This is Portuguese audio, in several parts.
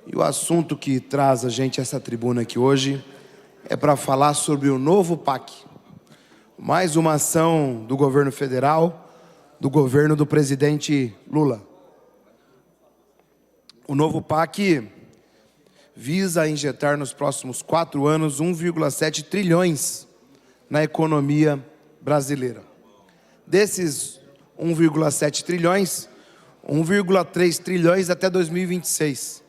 E o assunto que traz a gente essa tribuna aqui hoje é para falar sobre o novo PAC. Mais uma ação do governo federal, do governo do presidente Lula. O novo PAC visa injetar nos próximos 4 anos 1,7 trilhões na economia brasileira. Desses 1,7 trilhões, 1,3 trilhões até 2026.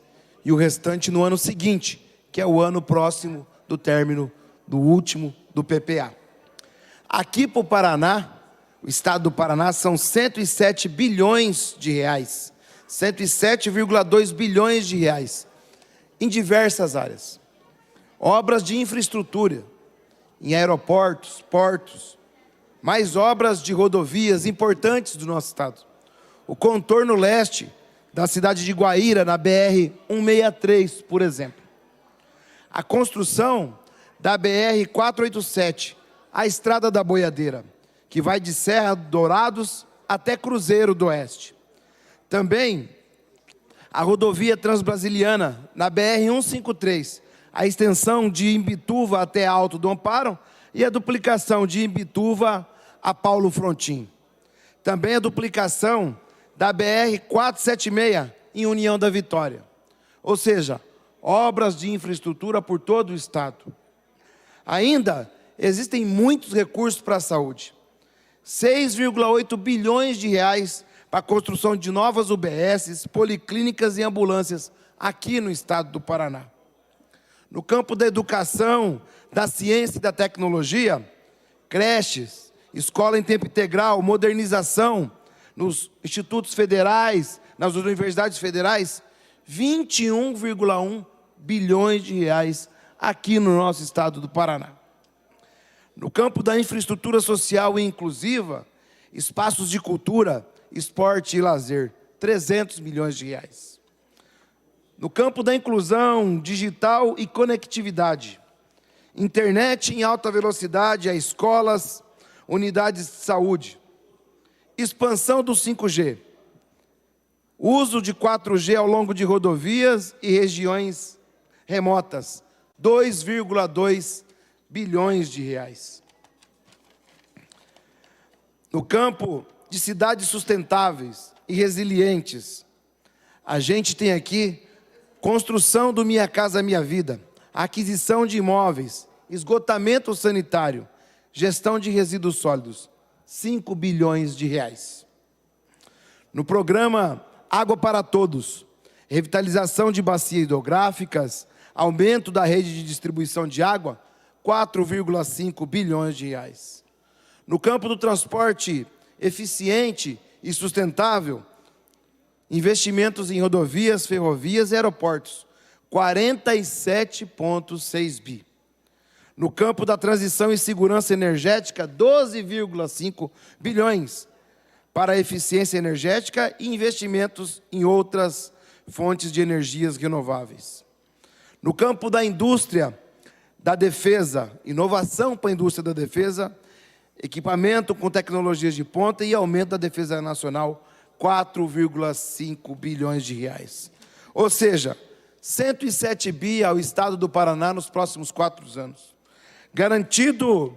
E o restante no ano seguinte, que é o ano próximo do término do último do PPA. Aqui para o Paraná, o estado do Paraná, são 107 bilhões de reais. 107,2 bilhões de reais. Em diversas áreas. Obras de infraestrutura, em aeroportos, portos, mais obras de rodovias importantes do nosso estado. O contorno leste da cidade de Guaíra, na BR-163, por exemplo. A construção da BR-487, a Estrada da Boiadeira, que vai de Serra Dourados até Cruzeiro do Oeste. Também a rodovia Transbrasiliana, na BR-153, a extensão de Imbituva até Alto do Amparo e a duplicação de Imbituva a Paulo Frontin. Também a duplicação da BR-476 em União da Vitória. Ou seja, obras de infraestrutura por todo o estado. Ainda existem muitos recursos para a saúde. 6,8 bilhões de reais para a construção de novas UBSs, policlínicas e ambulâncias aqui no estado do Paraná. No campo da educação, da ciência e da tecnologia, creches, escola em tempo integral, modernização nos institutos federais, nas universidades federais, 21,1 bilhões de reais aqui no nosso estado do Paraná. No campo da infraestrutura social e inclusiva, espaços de cultura, esporte e lazer, 300 milhões de reais. No campo da inclusão digital e conectividade, internet em alta velocidade a escolas, unidades de saúde, expansão do 5G, uso de 4G ao longo de rodovias e regiões remotas, 2,2 bilhões de reais. No campo de cidades sustentáveis e resilientes, a gente tem aqui construção do Minha Casa Minha Vida, aquisição de imóveis, esgotamento sanitário, gestão de resíduos sólidos, 5 bilhões de reais. No programa Água para Todos, revitalização de bacias hidrográficas, aumento da rede de distribuição de água, 4,5 bilhões de reais. No campo do transporte eficiente e sustentável, investimentos em rodovias, ferrovias e aeroportos, 47,6 bi. No campo da transição e segurança energética, 12,5 bilhões para a eficiência energética e investimentos em outras fontes de energias renováveis. No campo da indústria da defesa, inovação para a indústria da defesa, equipamento com tecnologias de ponta e aumento da defesa nacional, 4,5 bilhões de reais. Ou seja, 107 bi ao estado do Paraná nos próximos 4 anos. Garantido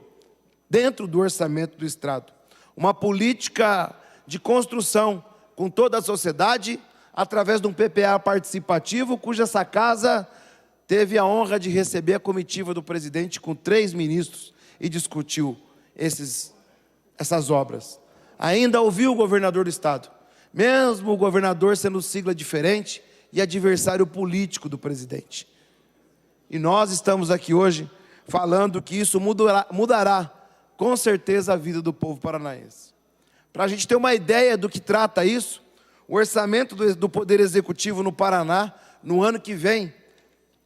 dentro do orçamento do estado. Uma política de construção com toda a sociedade, através de um PPA participativo, cuja essa casa teve a honra de receber a comitiva do presidente com 3 ministros e discutiu essas obras. Ainda ouviu o governador do estado, mesmo o governador sendo sigla diferente e adversário político do presidente. E nós estamos aqui hoje falando que isso mudará com certeza a vida do povo paranaense. Para a gente ter uma ideia do que trata isso, o orçamento do Poder Executivo no Paraná, no ano que vem,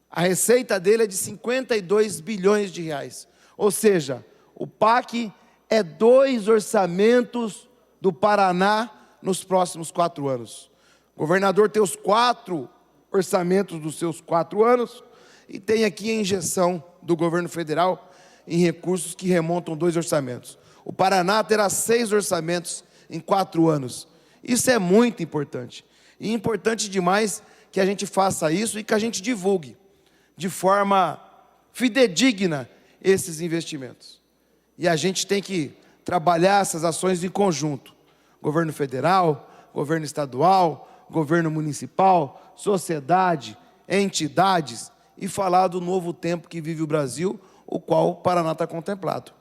a receita dele é de 52 bilhões de reais. Ou seja, o PAC é 2 orçamentos do Paraná nos próximos 4 anos. O governador tem os 4 orçamentos dos seus 4 anos e tem aqui a injeção do governo federal em recursos que remontam 2 orçamentos. O Paraná terá 6 orçamentos em 4 anos. Isso é muito importante. E importante demais que a gente faça isso e que a gente divulgue de forma fidedigna esses investimentos. E a gente tem que trabalhar essas ações em conjunto. Governo federal, governo estadual, governo municipal, sociedade, entidades, e falar do novo tempo que vive o Brasil, o qual o Paraná está contemplado.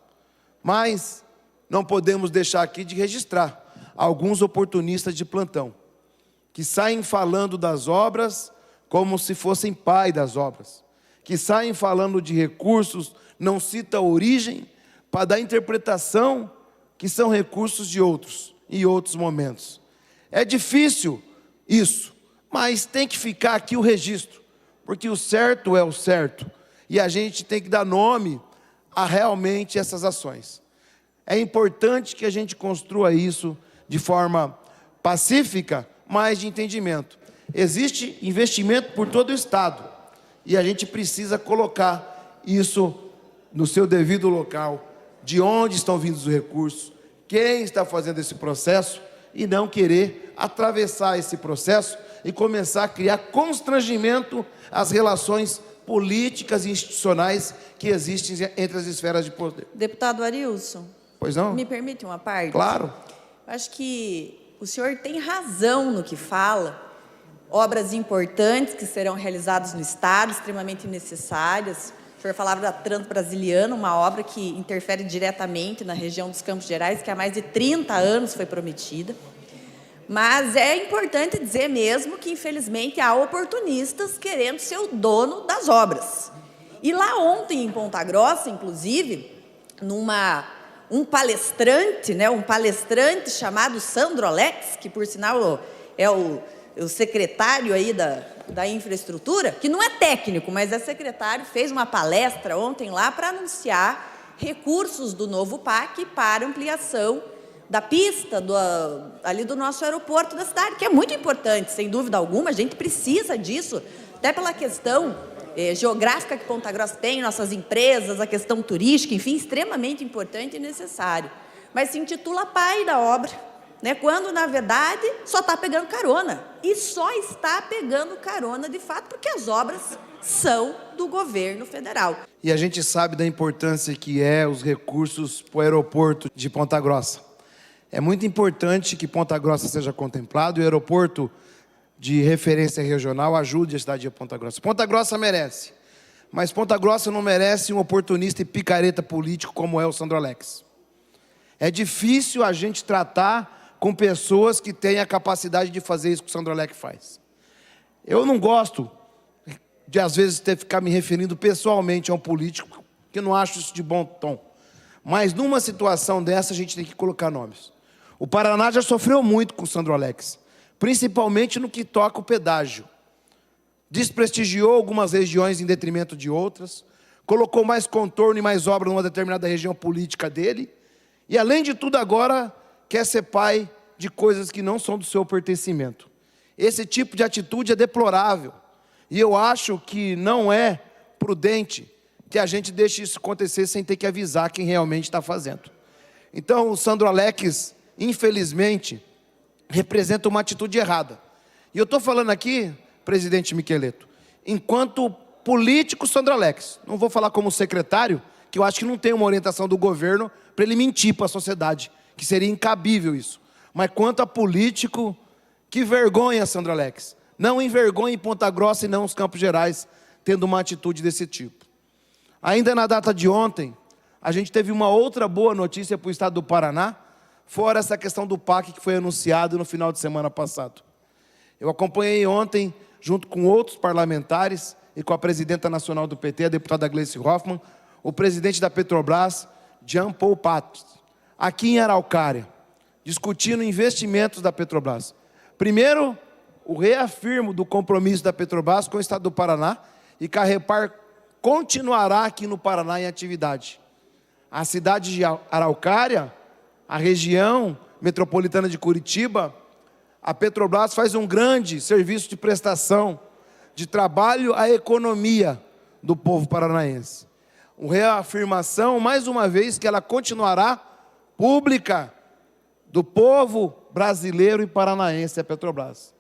Mas não podemos deixar aqui de registrar alguns oportunistas de plantão, que saem falando das obras como se fossem pai das obras, que saem falando de recursos, não cita a origem, para dar interpretação que são recursos de outros, em outros momentos. É difícil isso, mas tem que ficar aqui o registro, porque o certo é o certo, e a gente tem que dar nome a realmente essas ações. É importante que a gente construa isso de forma pacífica, mas de entendimento. Existe investimento por todo o Estado, e a gente precisa colocar isso no seu devido local, de onde estão vindo os recursos, quem está fazendo esse processo, e não querer atravessar esse processo e começar a criar constrangimento às relações políticas e institucionais que existem entre as esferas de poder. Deputado Arilson, pois não? Me permite uma parte? Claro. Acho que o senhor tem razão no que fala. Obras importantes que serão realizadas no Estado, extremamente necessárias. O senhor falava da Transbrasiliana, uma obra que interfere diretamente na região dos Campos Gerais, que há mais de 30 anos foi prometida. Mas é importante dizer mesmo que, infelizmente, há oportunistas querendo ser o dono das obras. E lá ontem, em Ponta Grossa, inclusive, um palestrante chamado Sandro Alex, que, por sinal, é o secretário aí da infraestrutura, que não é técnico, mas é secretário, fez uma palestra ontem lá para anunciar recursos do novo PAC para ampliação da pista ali do nosso aeroporto da cidade, que é muito importante, sem dúvida alguma, a gente precisa disso, até pela questão geográfica que Ponta Grossa tem, nossas empresas, a questão turística, enfim, extremamente importante e necessário. Mas se intitula pai da obra, né, quando, na verdade, só está pegando carona. E só está pegando carona, de fato, porque as obras são do governo federal. E a gente sabe da importância que é os recursos para o aeroporto de Ponta Grossa. É muito importante que Ponta Grossa seja contemplado e o aeroporto de referência regional ajude a cidade de Ponta Grossa. Ponta Grossa merece, mas Ponta Grossa não merece um oportunista e picareta político como é o Sandro Alex. É difícil a gente tratar com pessoas que têm a capacidade de fazer isso que o Sandro Alex faz. Eu não gosto de, às vezes, ter que ficar me referindo pessoalmente a um político, que não acho isso de bom tom. Mas, numa situação dessa, a gente tem que colocar nomes. O Paraná já sofreu muito com o Sandro Alex, principalmente no que toca o pedágio. Desprestigiou algumas regiões em detrimento de outras, colocou mais contorno e mais obra numa determinada região política dele, e, além de tudo, agora quer ser pai de coisas que não são do seu pertencimento. Esse tipo de atitude é deplorável, e eu acho que não é prudente que a gente deixe isso acontecer sem ter que avisar quem realmente está fazendo. Então, o Sandro Alex, infelizmente, representa uma atitude errada. E eu estou falando aqui, presidente Miqueleto, enquanto político Sandro Alex. Não vou falar como secretário, que eu acho que não tem uma orientação do governo para ele mentir para a sociedade, que seria incabível isso. Mas quanto a político, que vergonha, Sandro Alex. Não envergonhe Ponta Grossa e não os Campos Gerais, tendo uma atitude desse tipo. Ainda na data de ontem, a gente teve uma outra boa notícia para o estado do Paraná, fora essa questão do PAC que foi anunciado no final de semana passado. Eu acompanhei ontem, junto com outros parlamentares e com a presidenta nacional do PT, a deputada Gleice Hoffmann, o presidente da Petrobras, Jean Paul Prat, aqui em Araucária, discutindo investimentos da Petrobras. Primeiro, o reafirmo do compromisso da Petrobras com o estado do Paraná e que a Repar continuará aqui no Paraná em atividade. A cidade de Araucária, a região metropolitana de Curitiba, a Petrobras faz um grande serviço de prestação de trabalho à economia do povo paranaense. Uma reafirmação, mais uma vez, que ela continuará pública do povo brasileiro e paranaense, a Petrobras.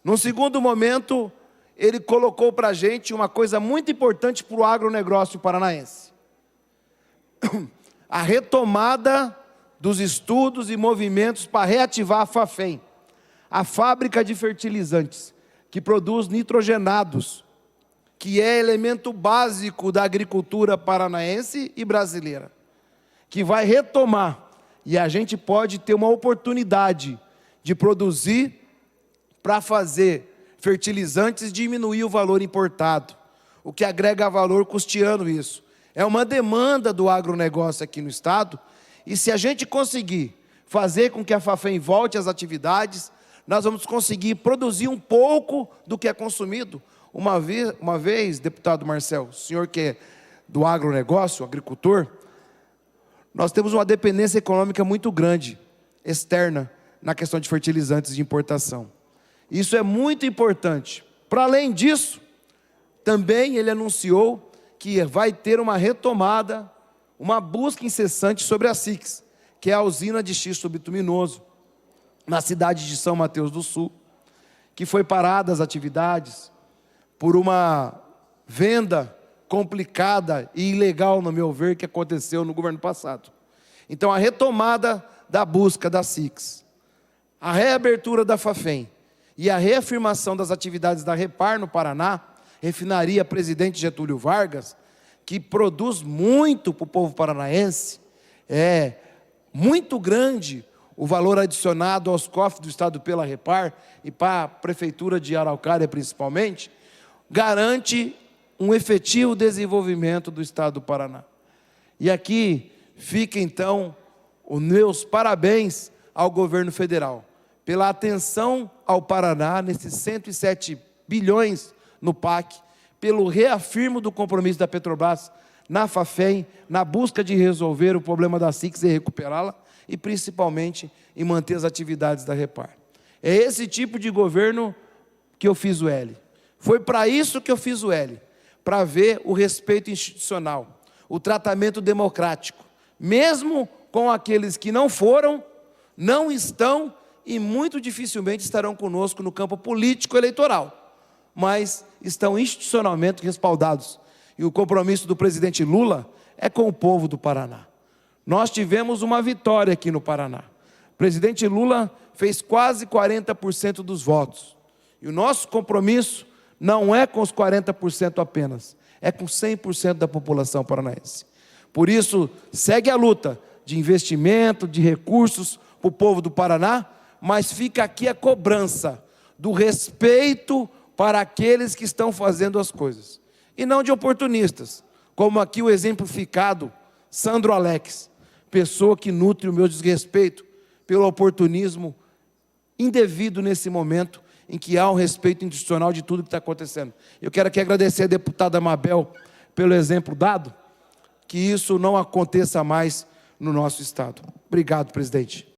No segundo momento, ele colocou para a gente uma coisa muito importante para o agronegócio paranaense. A retomada dos estudos e movimentos para reativar a Fafem, a fábrica de fertilizantes, que produz nitrogenados, que é elemento básico da agricultura paranaense e brasileira, que vai retomar, e a gente pode ter uma oportunidade de produzir para fazer fertilizantes e diminuir o valor importado, o que agrega valor custeando isso. É uma demanda do agronegócio aqui no estado, e se a gente conseguir fazer com que a Fafem volte às atividades, nós vamos conseguir produzir um pouco do que é consumido. Uma vez, deputado Marcel, o senhor que é do agronegócio, agricultor, nós temos uma dependência econômica muito grande, externa, na questão de fertilizantes de importação. Isso é muito importante. Para além disso, também ele anunciou que vai ter uma retomada, uma busca incessante sobre a SIX, que é a usina de xisto bituminoso, na cidade de São Mateus do Sul, que foi parada as atividades por uma venda complicada e ilegal, no meu ver, que aconteceu no governo passado. Então, a retomada da busca da SIX, a reabertura da Fafem e a reafirmação das atividades da Repar no Paraná, refinaria Presidente Getúlio Vargas, que produz muito para o povo paranaense, é muito grande o valor adicionado aos cofres do Estado pela Repar e para a Prefeitura de Araucária principalmente, garante um efetivo desenvolvimento do Estado do Paraná. E aqui fica então os meus parabéns ao governo federal, pela atenção ao Paraná, nesses 107 bilhões no PAC, pelo reafirmo do compromisso da Petrobras na Fafem, na busca de resolver o problema da SIX e recuperá-la, e principalmente em manter as atividades da Repar. É esse tipo de governo que eu fiz o L. Foi para isso que eu fiz o L, para ver o respeito institucional, o tratamento democrático, mesmo com aqueles que não foram, não estão e muito dificilmente estarão conosco no campo político eleitoral, mas estão institucionalmente respaldados. E o compromisso do presidente Lula é com o povo do Paraná. Nós tivemos uma vitória aqui no Paraná. O presidente Lula fez quase 40% dos votos. E o nosso compromisso não é com os 40% apenas, é com 100% da população paranaense. Por isso, segue a luta de investimento, de recursos para o povo do Paraná, mas fica aqui a cobrança do respeito para aqueles que estão fazendo as coisas. E não de oportunistas, como aqui o exemplificado Sandro Alex, pessoa que nutre o meu desrespeito pelo oportunismo indevido nesse momento em que há um respeito institucional de tudo que está acontecendo. Eu quero aqui agradecer a deputada Mabel pelo exemplo dado, que isso não aconteça mais no nosso estado. Obrigado, presidente.